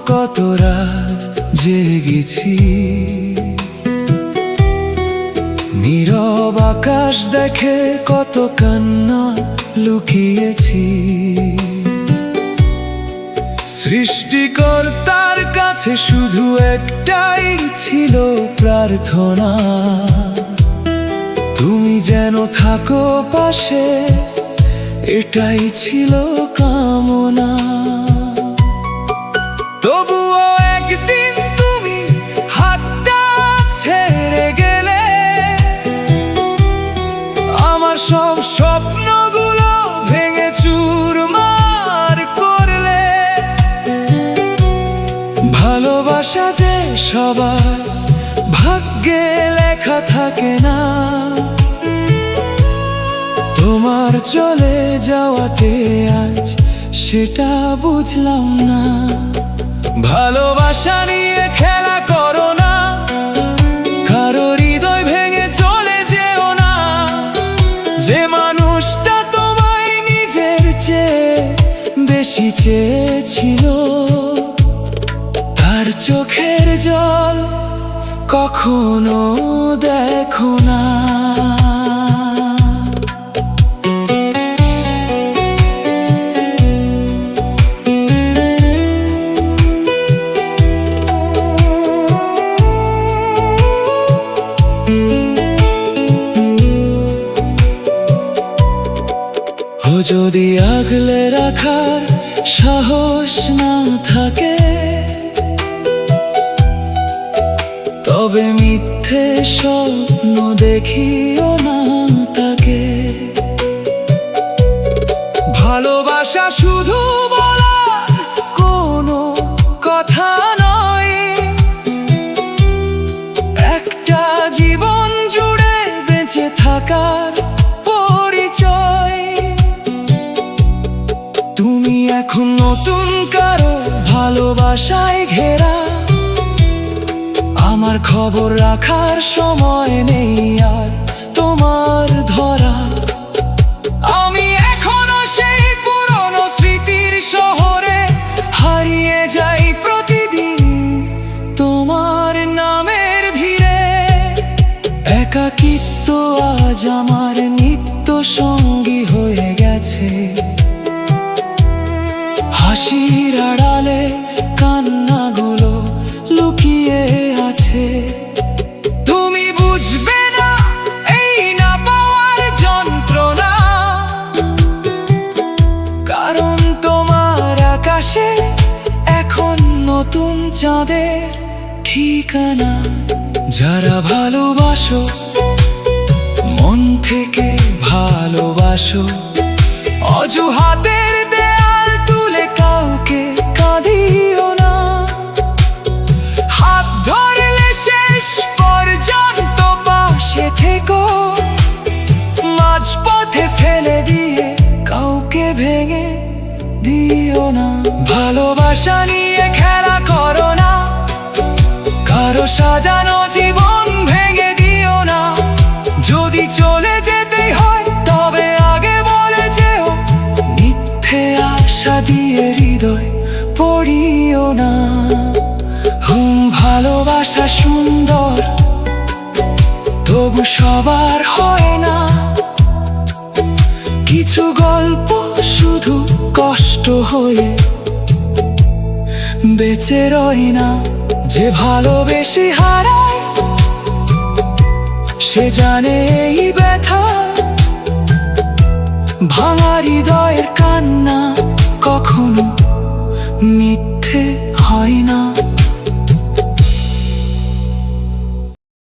কত রাত জেগেছি, নীরব আকাশ দেখে কত কান্না লুকিয়েছি। সৃষ্টিকর্তার কাছে শুধু একটাই ছিল প্রার্থনা, তুমি যেন থাকো পাশে, এটাই ছিল কামনা। তবুও একদিন তুমি হাতটা ছেড়ে গেলে, আমার সব স্বপ্নগুলো ভেঙে চুরমার করলে। ভালোবাসা যে সবার ভাগ্যে লেখা থাকে না, তোমার চলে যাওয়াতে আজ সেটা বুঝলাম না। ভালোবাসা নিয়ে খেলা করো না, কারো হৃদয় ভেঙে চলে যেও না। যে মানুষটা তোমায় নিজের চেয়ে বেশি চেয়েছিল, তার চোখের জল কখনো দেখো না। যদি আগলে রাখার সাহস না থাকে, তবে মিথ্যে স্বপ্ন দেখিও না তাকে। ভালোবাসা শুধু বলার কোনো কথা নয়, একটা জীবন জুড়ে বেঁচে থাকার পরিচয়। তুমি এখন নতুন কারো ভালোবাসায় ঘেরা, আমার খবর রাখার সময় নেই আর তোমার ধরা। আমি এখনো সেই পুরনো স্মৃতির শহরে হারিয়ে যাই প্রতিদিন তোমার নামের ভিড়ে। একাকিত্ব আজ আমার নিত্য সঙ্গী হয়ে গেছে, হাসির আড়ালে কান্নাগুলো লুকিয়ে আছে। তুমি বুঝবে না এই না পাওয়ার যন্ত্রণা, কারণ তোমার আকাশে এখন নতুন চাঁদের ঠিকানা। যারা ভালোবাসো মন থেকে ভালোবাসো, অজুহাতের দেয়াল তুলে কাউকে কাঁদিও না। হাত ধরলে শেষ পর্যন্ত পাশে থেকো, মাঝপথে ফেলে দিয়ে কাউকে ভেঙে দিও না। ভালোবাসা নিয়ে খেলা করো না, কারো সাজানো জীবন ভেঙে দিও না। যদি চলে যেতেই হয় তবে আগে বলে যেও, মিথ্যে আশা দিয়ে হৃদয় পড়িও না। ভালোবাসা সুন্দর তবু সবার হয় না, কিছু গল্প শুধু কষ্ট হয়ে বেঁচে রয় না। যে ভালোবেসে হারায় সে জানে এই ব্যথা, ভাঙা হৃদয়ের কান্না কখনো মিথ্যা